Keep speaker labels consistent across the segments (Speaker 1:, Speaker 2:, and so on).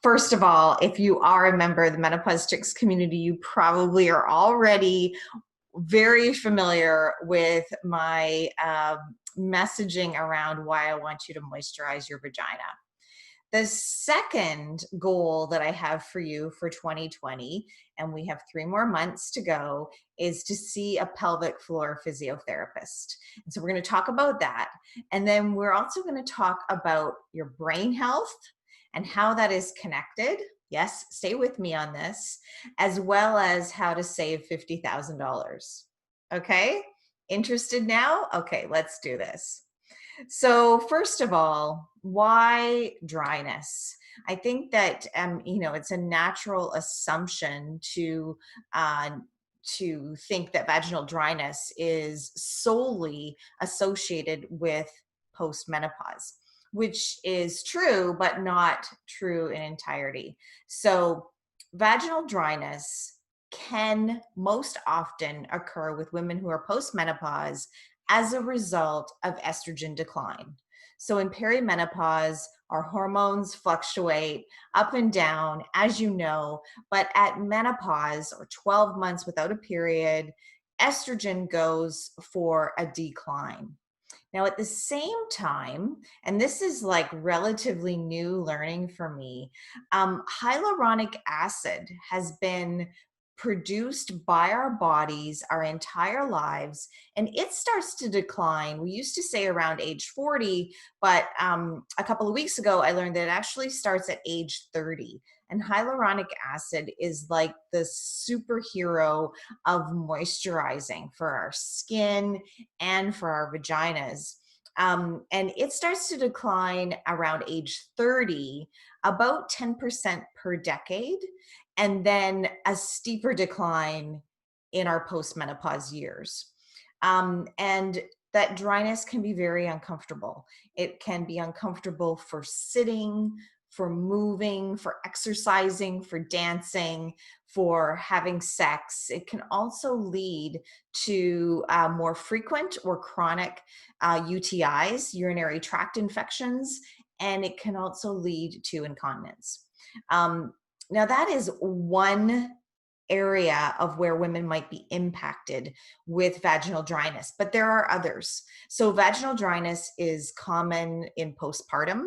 Speaker 1: First of all, if you are a member of the Menopause Chicks community, you probably are already very familiar with my messaging around why I want you to moisturize your vagina. The second goal that I have for you for 2020, and we have 3 more months to go, is to see a pelvic floor physiotherapist. And so we're going to talk about that. And then we're also going to talk about your brain health and how that is connected. Yes, stay with me on this, as well as how to save $50,000. Okay? Interested now? Okay, let's do this. So first of all, why dryness? I think that it's a natural assumption uh, to think that vaginal dryness is solely associated with postmenopause, which is true, but not true in entirety. So vaginal dryness can most often occur with women who are postmenopause as a result of estrogen decline. So in perimenopause, our hormones fluctuate up and down, as you know, but at menopause, or 12 months without a period, estrogen goes for a decline. Now, at the same time, and this is like relatively new learning for me, hyaluronic acid has been produced by our bodies our entire lives, and it starts to decline. We used to say around age 40, but a couple of weeks ago, I learned that it actually starts at age 30. And hyaluronic acid is like the superhero of moisturizing for our skin and for our vaginas. And it starts to decline around age 30, about 10% per decade, and then a steeper decline in our postmenopause years. And that dryness can be very uncomfortable. It can be uncomfortable for sitting, for moving, for exercising, for dancing, for having sex. It can also lead to more frequent or chronic UTIs, urinary tract infections, and it can also lead to incontinence. Now, that is one area of where women might be impacted with vaginal dryness, but there are others. So vaginal dryness is common in postpartum.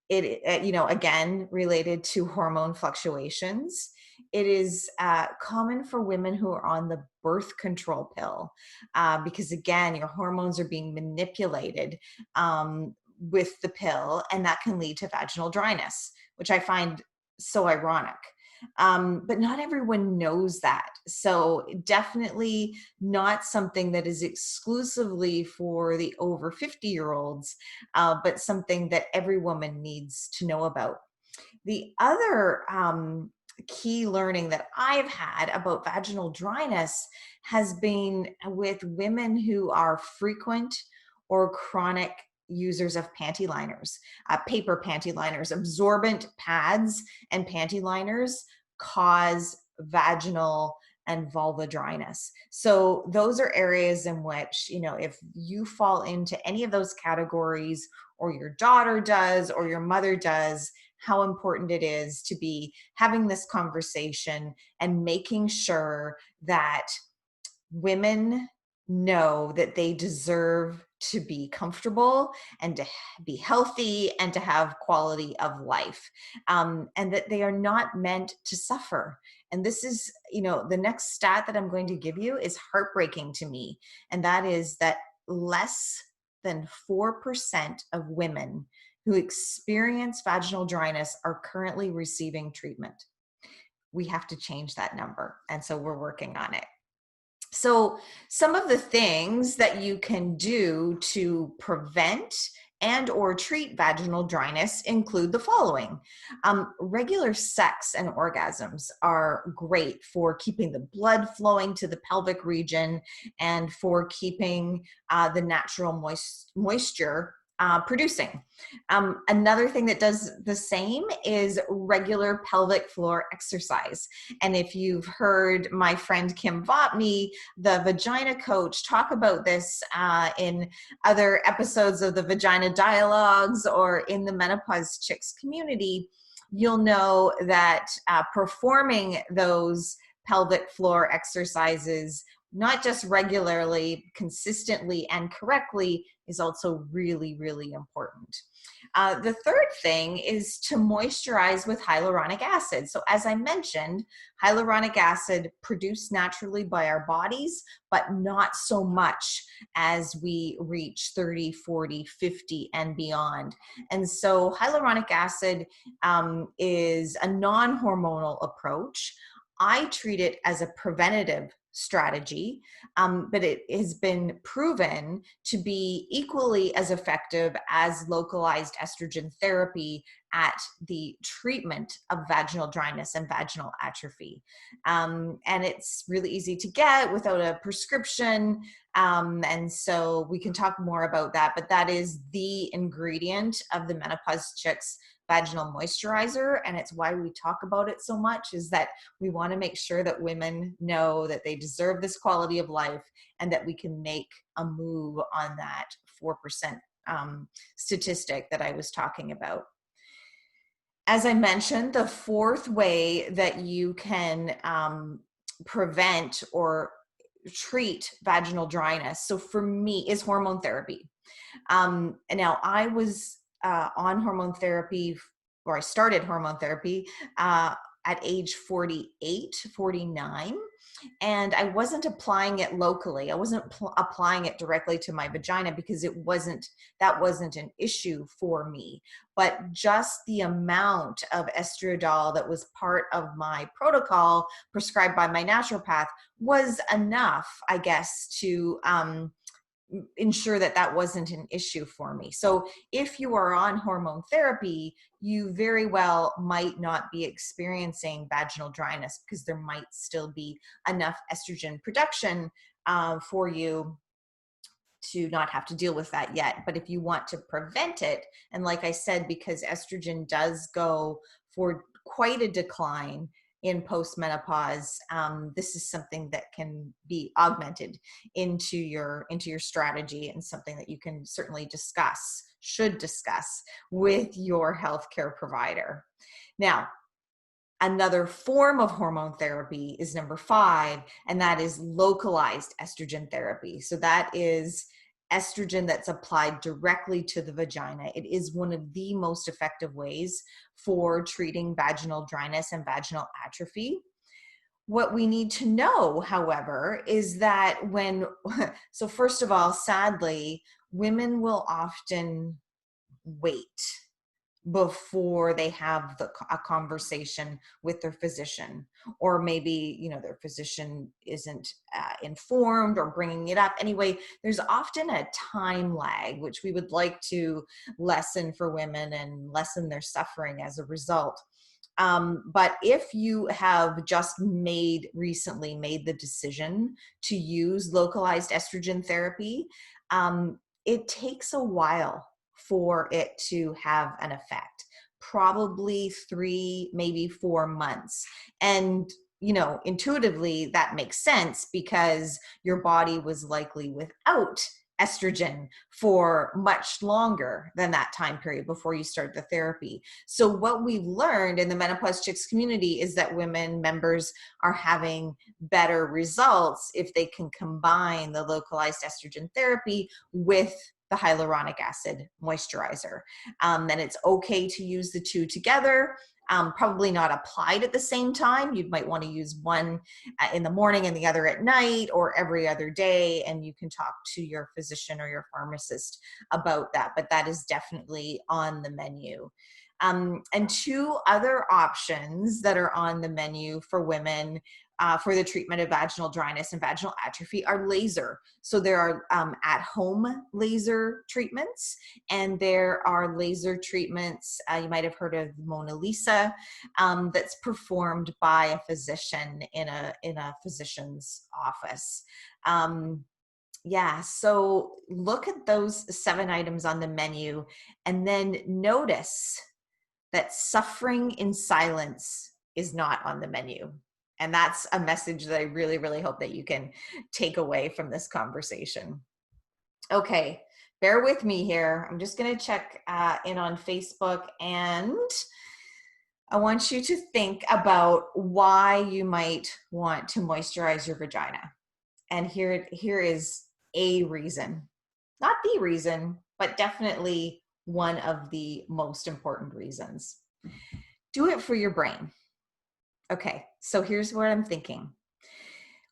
Speaker 1: It, again, related to hormone fluctuations. It is common for women who are on the birth control pill because, again, your hormones are being manipulated with the pill, and that can lead to vaginal dryness, which I find so ironic. But not everyone knows that. So definitely not something that is exclusively for the over 50-year-olds, but something that every woman needs to know about. The other key learning that I've had about vaginal dryness has been with women who are frequent or chronic users of panty liners, paper panty liners. Absorbent pads and panty liners cause vaginal and vulva dryness. So those are areas in which, if you fall into any of those categories, or your daughter does, or your mother does, how important it is to be having this conversation and making sure that women know that they deserve to be comfortable and to be healthy and to have quality of life, and that they are not meant to suffer. And this is, the next stat that I'm going to give you is heartbreaking to me. And that is that less than 4% of women who experience vaginal dryness are currently receiving treatment. We have to change that number. And so we're working on it. So some of the things that you can do to prevent and or treat vaginal dryness include the following. Regular sex and orgasms are great for keeping the blood flowing to the pelvic region and for keeping the natural moisture producing. Another thing that does the same is regular pelvic floor exercise. And if you've heard my friend Kim Vopney, the vagina coach, talk about this in other episodes of the Vagina Dialogues or in the Menopause Chicks community, you'll know that performing those pelvic floor exercises, not just regularly, consistently, and correctly, is also really, really important. The third thing is to moisturize with hyaluronic acid. So as I mentioned, hyaluronic acid produced naturally by our bodies, but not so much as we reach 30, 40, 50, and beyond. And so hyaluronic acid is a non-hormonal approach. I treat it as a preventative strategy, but it has been proven to be equally as effective as localized estrogen therapy at the treatment of vaginal dryness and vaginal atrophy. And it's really easy to get without a prescription. And so we can talk more about that, but that is the ingredient of the Menopause Chicks vaginal moisturizer. And it's why we talk about it so much, is that we want to make sure that women know that they deserve this quality of life and that we can make a move on that 4% statistic that I was talking about. As I mentioned, the fourth way that you can prevent or treat vaginal dryness, so for me, is hormone therapy. And now I was on hormone therapy, or I started hormone therapy at age 48, 49. And I wasn't applying it locally. I wasn't applying it directly to my vagina because that wasn't an issue for me. But just the amount of estradiol that was part of my protocol prescribed by my naturopath was enough, I guess, to ensure that that wasn't an issue for me. So if you are on hormone therapy, you very well might not be experiencing vaginal dryness because there might still be enough estrogen production for you to not have to deal with that yet. But if you want to prevent it, and like I said, because estrogen does go for quite a decline in postmenopause, this is something that can be augmented into your strategy, and something that you can certainly should discuss with your healthcare provider. Now, another form of hormone therapy is number 5, and that is localized estrogen therapy. So that is estrogen that's applied directly to the vagina. It is one of the most effective ways for treating vaginal dryness and vaginal atrophy. What we need to know, however, is that so first of all, sadly, women will often wait before they have a conversation with their physician, or maybe their physician isn't informed or bringing it up. Anyway, there's often a time lag, which we would like to lessen for women and lessen their suffering as a result. But if you have just recently made the decision to use localized estrogen therapy, it takes a while for it to have an effect, probably 3, maybe 4 months. And intuitively that makes sense, because your body was likely without estrogen for much longer than that time period before you start the therapy. So what we've learned in the Menopause Chicks community is that women members are having better results if they can combine the localized estrogen therapy with the hyaluronic acid moisturizer. And it's okay to use the two together. Probably not applied at the same time. You might want to use one in the morning and the other at night, or every other day, and you can talk to your physician or your pharmacist about that, but that is definitely on the menu. And 2 other options that are on the menu for women for the treatment of vaginal dryness and vaginal atrophy are laser. So there are at-home laser treatments, and there are laser treatments, you might have heard of Mona Lisa, that's performed by a physician in a physician's office. Yeah, so look at those 7 items on the menu, and then notice that suffering in silence is not on the menu. And that's a message that I really, really hope that you can take away from this conversation. Okay, bear with me here. I'm just going to check in on Facebook, and I want you to think about why you might want to moisturize your vagina. And here is a reason. Not the reason, but definitely one of the most important reasons. Do it for your brain. Okay, so here's what I'm thinking.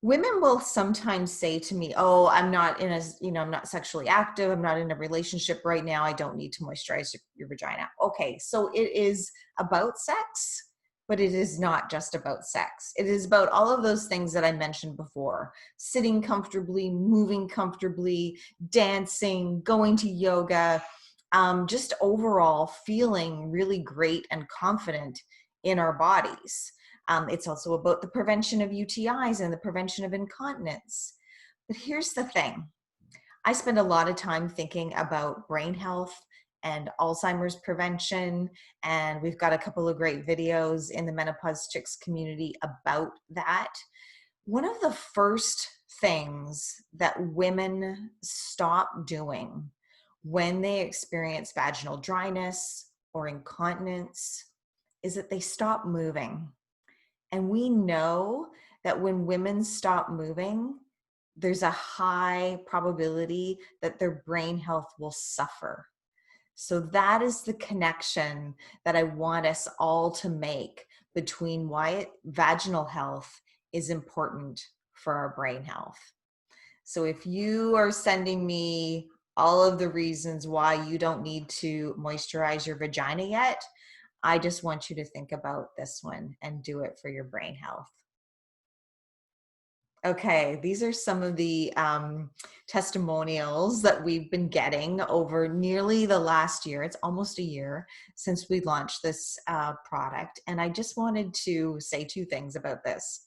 Speaker 1: Women will sometimes say to me, "Oh, I'm not in a, I'm not sexually active. I'm not in a relationship right now. I don't need to moisturize your vagina." Okay, so it is about sex, but it is not just about sex. It is about all of those things that I mentioned before: sitting comfortably, moving comfortably, dancing, going to yoga, just overall feeling really great and confident in our bodies. It's also about the prevention of UTIs and the prevention of incontinence. But here's the thing. I spend a lot of time thinking about brain health and Alzheimer's prevention, and we've got a couple of great videos in the Menopause Chicks community about that. One of the first things that women stop doing when they experience vaginal dryness or incontinence is that they stop moving. And we know that when women stop moving, there's a high probability that their brain health will suffer. So that is the connection that I want us all to make between why vaginal health is important for our brain health. So if you are sending me all of the reasons why you don't need to moisturize your vagina yet, I just want you to think about this one and do it for your brain health. Okay, these are some of the testimonials that we've been getting over nearly the last year. It's almost a year since we launched this product. And I just wanted to say two things about this.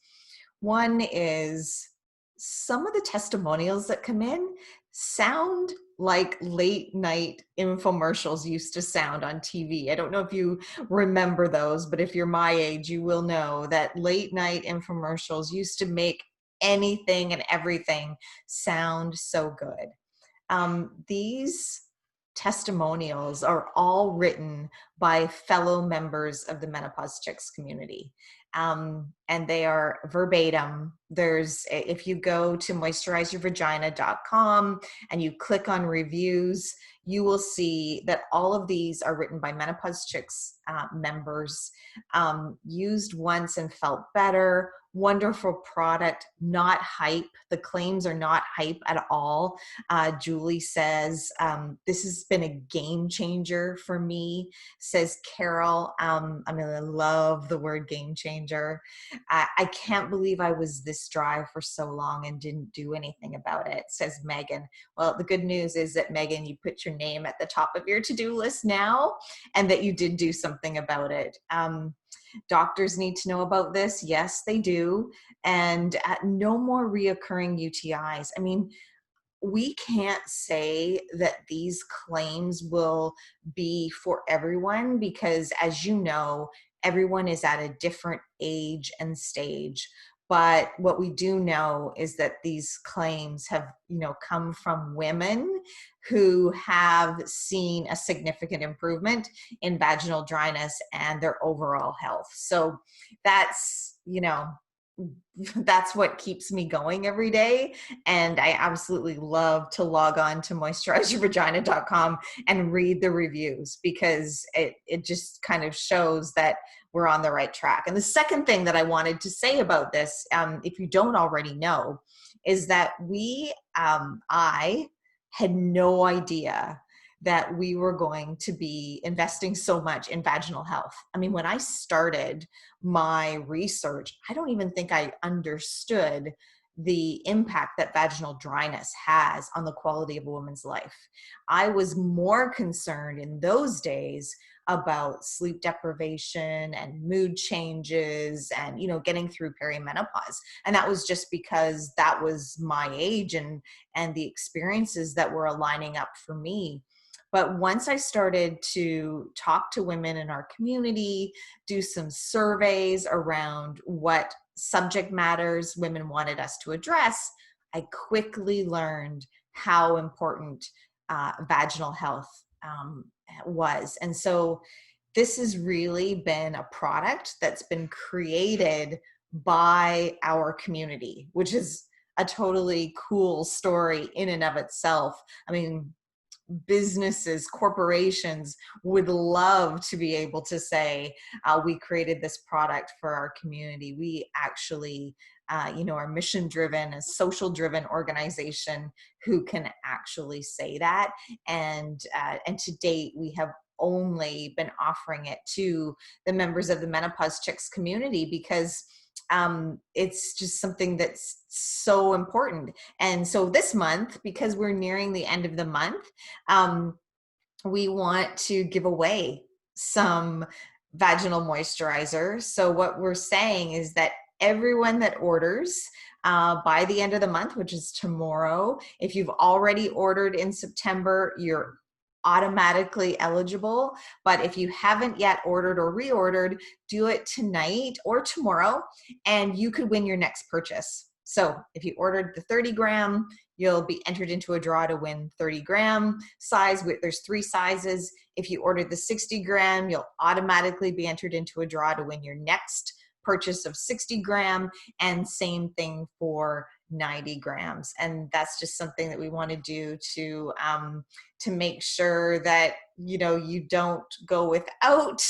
Speaker 1: One is some of the testimonials that come in sound like late night infomercials used to sound on TV. I don't know if you remember those, but if you're my age, you will know that late night infomercials used to make anything and everything sound so good. These testimonials are all written by fellow members of the Menopause Chicks community. And they are verbatim. If you go to moisturizeyourvagina.com and you click on reviews, you will see that all of these are written by Menopause Chicks members. Used once and felt better. Wonderful product, not hype. The claims are not hype at all. Julie says, this has been a game changer for me, says Carol. I love the word game changer. I can't believe I was this dry for so long and didn't do anything about it, says Megan. Well, the good news is that, Megan, you put your name at the top of your to-do list now and that you did do something about it. Doctors need to know about this. Yes, they do. And no more reoccurring UTIs. I mean, we can't say that these claims will be for everyone because, as you know, everyone is at a different age and stage. But what we do know is that these claims have, come from women who have seen a significant improvement in vaginal dryness and their overall health. So that's, that's what keeps me going every day. And I absolutely love to log on to moisturizeyourvagina.com and read the reviews because it just kind of shows that we're on the right track. And the second thing that I wanted to say about this, if you don't already know, is that I had no idea that we were going to be investing so much in vaginal health. I mean, when I started my research, I don't even think I understood the impact that vaginal dryness has on the quality of a woman's life. I was more concerned in those days about sleep deprivation and mood changes and, getting through perimenopause. And that was just because that was my age and the experiences that were aligning up for me. But once I started to talk to women in our community, do some surveys around what subject matters women wanted us to address, I quickly learned how important vaginal health was. And so this has really been a product that's been created by our community, which is a totally cool story in and of itself. I mean, businesses, corporations would love to be able to say, we created this product for our community. We actually, are mission driven, a social driven organization who can actually say that. And to date, we have only been offering it to the members of the Menopause Chicks community because it's just something that's so important. And so this month, because we're nearing the end of the month, we want to give away some vaginal moisturizer. So what we're saying is that everyone that orders by the end of the month, which is tomorrow, if you've already ordered in September, you're automatically eligible. But if you haven't yet ordered or reordered, do it tonight or tomorrow, and you could win your next purchase. So if you ordered the 30 gram, you'll be entered into a draw to win 30 gram size. There's 3 sizes. If you ordered the 60 gram, you'll automatically be entered into a draw to win your next purchase of 60 gram, and same thing for 90 grams. And that's just something that we want to do to make sure that, you don't go without,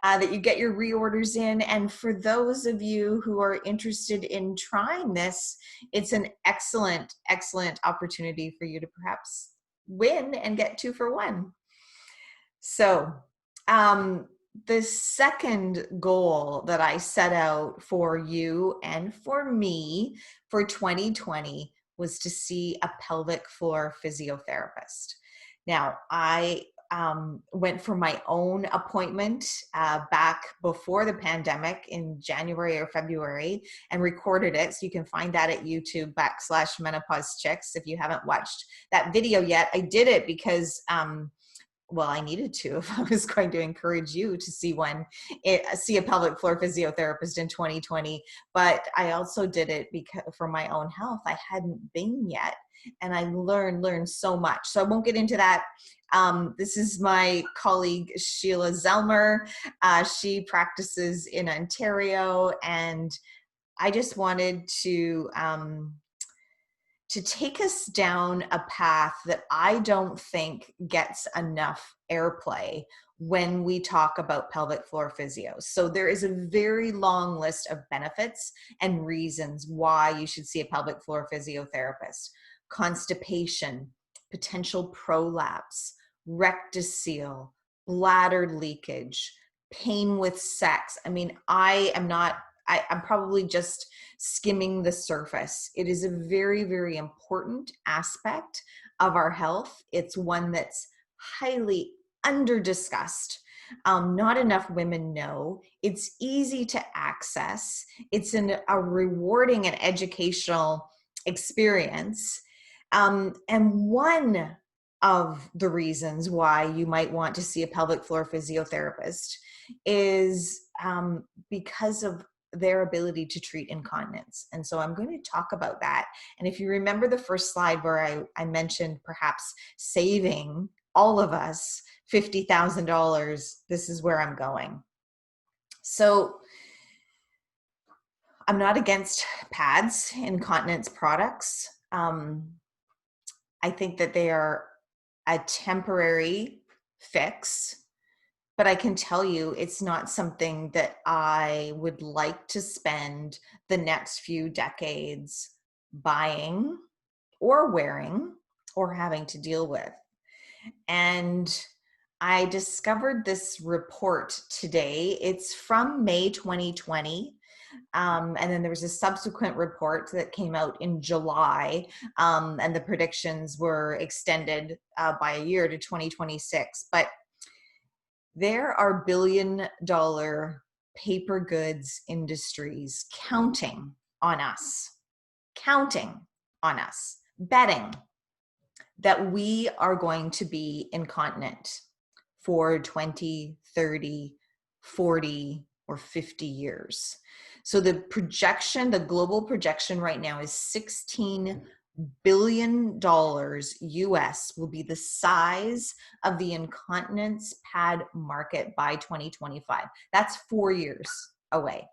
Speaker 1: that you get your reorders in. And for those of you who are interested in trying this, it's an excellent, excellent opportunity for you to perhaps win and get 2 for 1. So, the second goal that I set out for you and for me for 2020 was to see a pelvic floor physiotherapist. Now, I went for my own appointment back before the pandemic in January or February and recorded it. So you can find that at YouTube /Menopause Chicks. If you haven't watched that video yet, I did it because I needed to if I was going to encourage you to see a pelvic floor physiotherapist in 2020. But I also did it because for my own health. I hadn't been yet, and I learned so much. So I won't get into that. This is my colleague Sheila Zelmer. She practices in Ontario, and I just wanted to take us down a path that I don't think gets enough airplay when we talk about pelvic floor physio. So there is a very long list of benefits and reasons why you should see a pelvic floor physiotherapist. Constipation, potential prolapse, rectocele, bladder leakage, pain with sex. I mean, I'm probably just skimming the surface. It is a very, very important aspect of our health. It's one that's highly under-discussed. Not enough women know. It's easy to access. It's a rewarding and educational experience. And one of the reasons why you might want to see a pelvic floor physiotherapist is because of their ability to treat incontinence. And so I'm going to talk about that. And if you remember the first slide where I mentioned perhaps saving all of us $50,000, this is where I'm going. So I'm not against pads, incontinence products. I think that they are a temporary fix. But I can tell you it's not something that I would like to spend the next few decades buying or wearing or having to deal with. And I discovered this report today. It's from May 2020. And then there was a subsequent report that came out in July, and the predictions were extended by a year to 2026. But there are billion-dollar paper goods industries counting on us, betting that we are going to be incontinent for 20, 30, 40, or 50 years. So the global projection right now is 16 billion US will be the size of the incontinence pad market by 2025. That's 4 years away.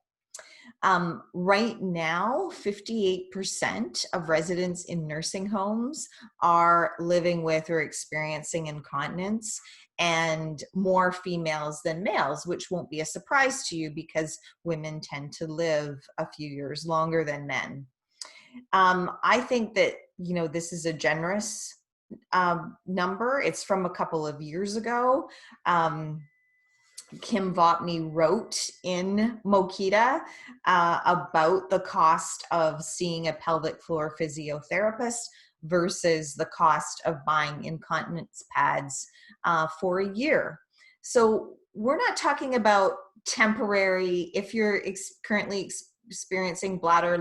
Speaker 1: Right now, 58% of residents in nursing homes are living with or experiencing incontinence, and more females than males, which won't be a surprise to you because women tend to live a few years longer than men. I think that, this is a generous number. It's from a couple of years ago. Kim Vopney wrote in Mokita about the cost of seeing a pelvic floor physiotherapist versus the cost of buying incontinence pads for a year. So we're not talking about temporary, if you're currently experiencing bladder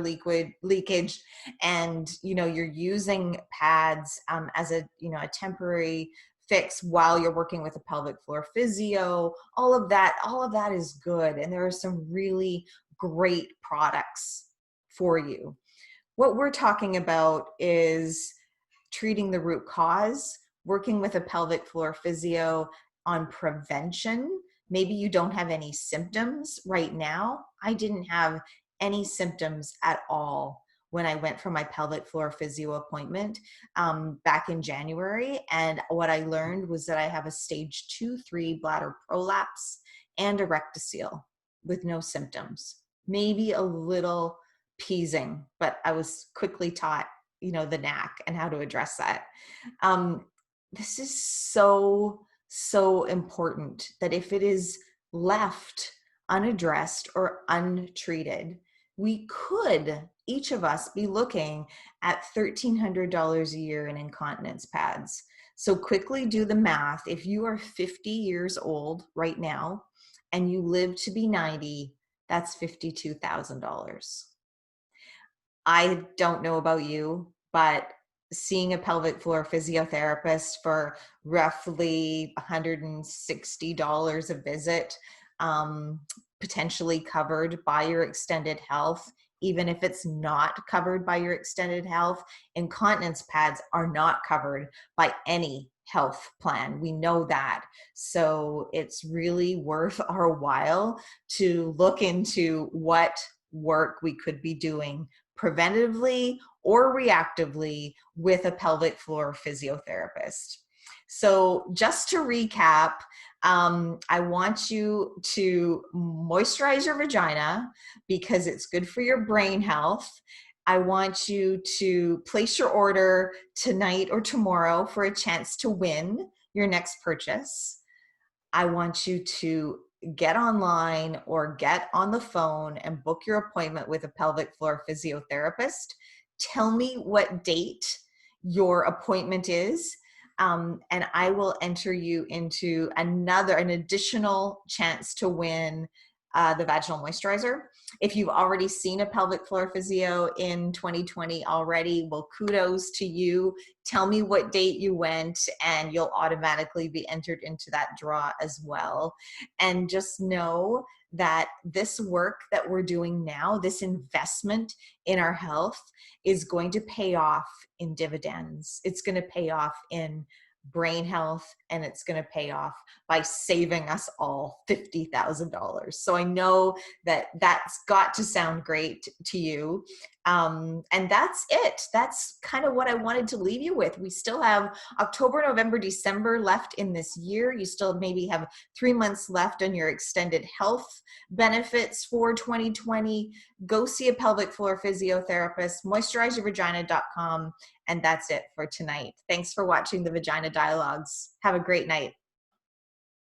Speaker 1: leakage and you're using pads as a temporary fix while you're working with a pelvic floor physio. All of that is good, and there are some really great products for you. What we're talking about is treating the root cause, working with a pelvic floor physio on prevention. Maybe you don't have any symptoms right now. I didn't have any symptoms at all when I went for my pelvic floor physio appointment back in January. And what I learned was that I have a stage 2-3 bladder prolapse and a rectocele with no symptoms, maybe a little peasing, but I was quickly taught, the knack and how to address that. This is so important that if it is left unaddressed or untreated, we could, each of us, be looking at $1,300 a year in incontinence pads. So quickly do the math. If you are 50 years old right now and you live to be 90, that's $52,000. I don't know about you, but seeing a pelvic floor physiotherapist for roughly $160 a visit, potentially covered by your extended health. Even if it's not covered by your extended health, incontinence pads are not covered by any health plan. We know that. So it's really worth our while to look into what work we could be doing preventatively or reactively with a pelvic floor physiotherapist. So just to recap, I want you to moisturize your vagina because it's good for your brain health. I want you to place your order tonight or tomorrow for a chance to win your next purchase. I want you to get online or get on the phone and book your appointment with a pelvic floor physiotherapist. Tell me what date your appointment is, and I will enter you into an additional chance to win the vaginal moisturizer. If you've already seen a pelvic floor physio in 2020 already, well, kudos to you. Tell me what date you went and you'll automatically be entered into that draw as well. And just know that this work that we're doing now, this investment in our health, is going to pay off in dividends. It's going to pay off in brain health, and it's going to pay off by saving us all $50,000. So I know that that's got to sound great to you. And that's it. That's kind of what I wanted to leave you with. We still have October, November, December left in this year. You still maybe have 3 months left on your extended health benefits for 2020. Go see a pelvic floor physiotherapist, moisturizeyourvagina.com. And that's it for tonight. Thanks for watching the Vagina Dialogues. Have a great night.